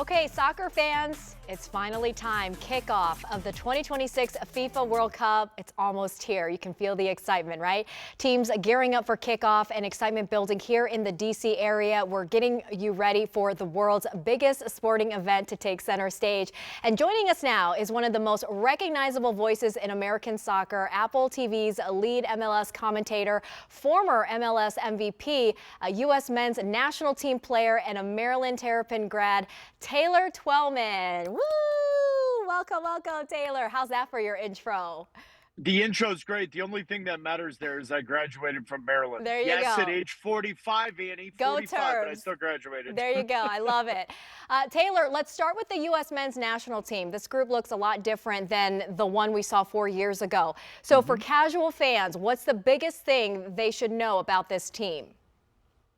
Okay, soccer fans, it's finally time. Kickoff of the 2026 FIFA World Cup. It's almost here. You can feel the excitement, right? Teams gearing up for kickoff and excitement building here in the D.C. area. We're getting you ready for the world's biggest sporting event to take center stage. And joining us now is one of the most recognizable voices in American soccer, Apple TV's lead MLS commentator, former MLS MVP, a U.S. men's national team player, and a Maryland Terrapin grad, Taylor Twellman. Woo! Welcome, welcome, Taylor. How's that for your intro? The intro's great. The only thing that matters there is I graduated from Maryland. There you yes, go. At age 45, Annie. Go 45, but I Terps. still graduated. There you go. I love it. Taylor, let's start with the U.S. men's national team. This group looks a lot different than the one we saw 4 years ago. So for casual fans, what's the biggest thing they should know about this team?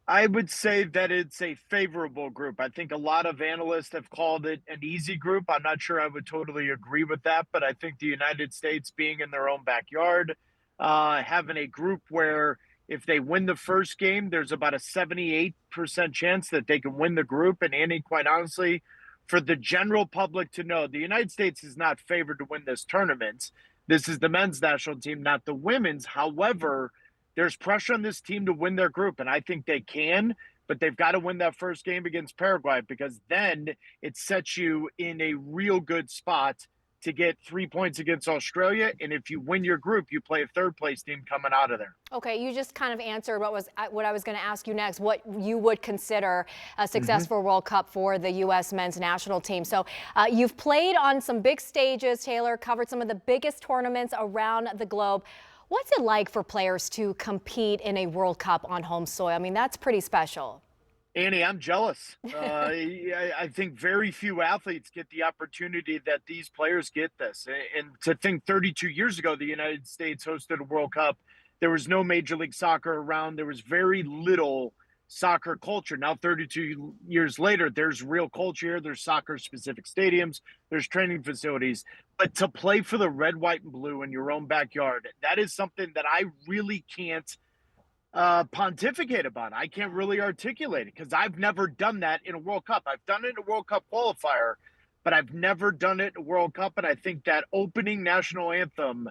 I would say that it's a favorable group. I think a lot of analysts have called it an easy group. I'm not sure I would totally agree with that, but I think the United States being in their own backyard, having a group where if they win the first game, there's about a 78% chance that they can win the group. And Andy, quite honestly, for the general public to know, the United States is not favored to win this tournament. This is the men's national team, not the women's. However, there's pressure on this team to win their group, and I think they can, but they've got to win that first game against Paraguay because then it sets you in a real good spot to get 3 points against Australia. And if you win your group, you play a third-place team coming out of there. Okay, you just kind of answered what I was going to ask you next, what you would consider a successful World Cup for the U.S. men's national team. So you've played on some big stages, Taylor, covered some of the biggest tournaments around the globe. What's it like for players to compete in a World Cup on home soil? I mean, that's pretty special. Annie, I'm jealous. I think very few athletes get the opportunity that these players get this. And to think 32 years ago, the United States hosted a World Cup. There was no Major League Soccer around. There was very little soccer culture. Now, 32 years later, there's real culture here. There's soccer-specific stadiums. There's training facilities. But to play for the red, white, and blue in your own backyard, that is something that I really can't pontificate about. I can't really articulate it because I've never done that in a World Cup. I've done it in a World Cup qualifier, but I've never done it in a World Cup. And I think that opening national anthem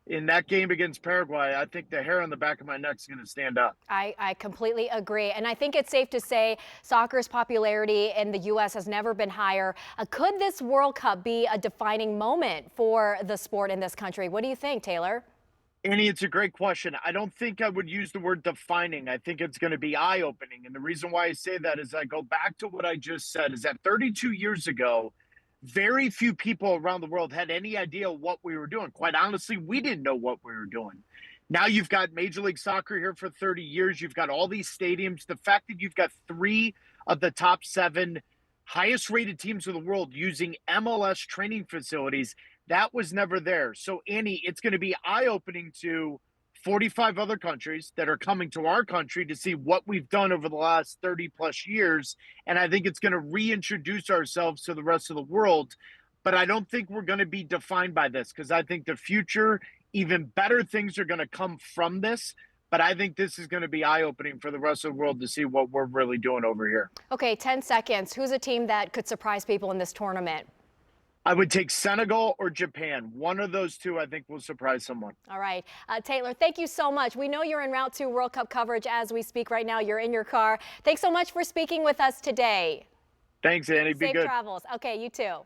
in that game against Paraguay, I think the hair on the back of my neck is going to stand up. I completely agree. And I think it's safe to say soccer's popularity in the U.S. has never been higher. Could this World Cup be a defining moment for the sport in this country? What do you think, Taylor? Annie, it's a great question. I don't think I would use the word defining. I think it's going to be eye-opening. And the reason why I say that is I go back to what I just said, is that 32 years ago, very few people around the world had any idea what we were doing. Quite honestly, we didn't know what we were doing. Now you've got Major League Soccer here for 30 years. You've got all these stadiums. The fact that you've got 3 of the top 7 highest rated teams in the world using MLS training facilities, that was never there. So, Annie, it's going to be eye-opening to 45 other countries that are coming to our country to see what we've done over the last 30 plus years. And I think it's going to reintroduce ourselves to the rest of the world. But I don't think we're going to be defined by this because I think the future, even better things are going to come from this. But I think this is going to be eye-opening for the rest of the world to see what we're really doing over here. Okay, 10 seconds. Who's a team that could surprise people in this tournament? I would take Senegal or Japan. One of those two, I think, will surprise someone. All right. Taylor, thank you so much. We know you're en route to World Cup coverage as we speak right now. You're in your car. Thanks so much for speaking with us today. Thanks, Annie. Be good. Safe travels. Okay, you too.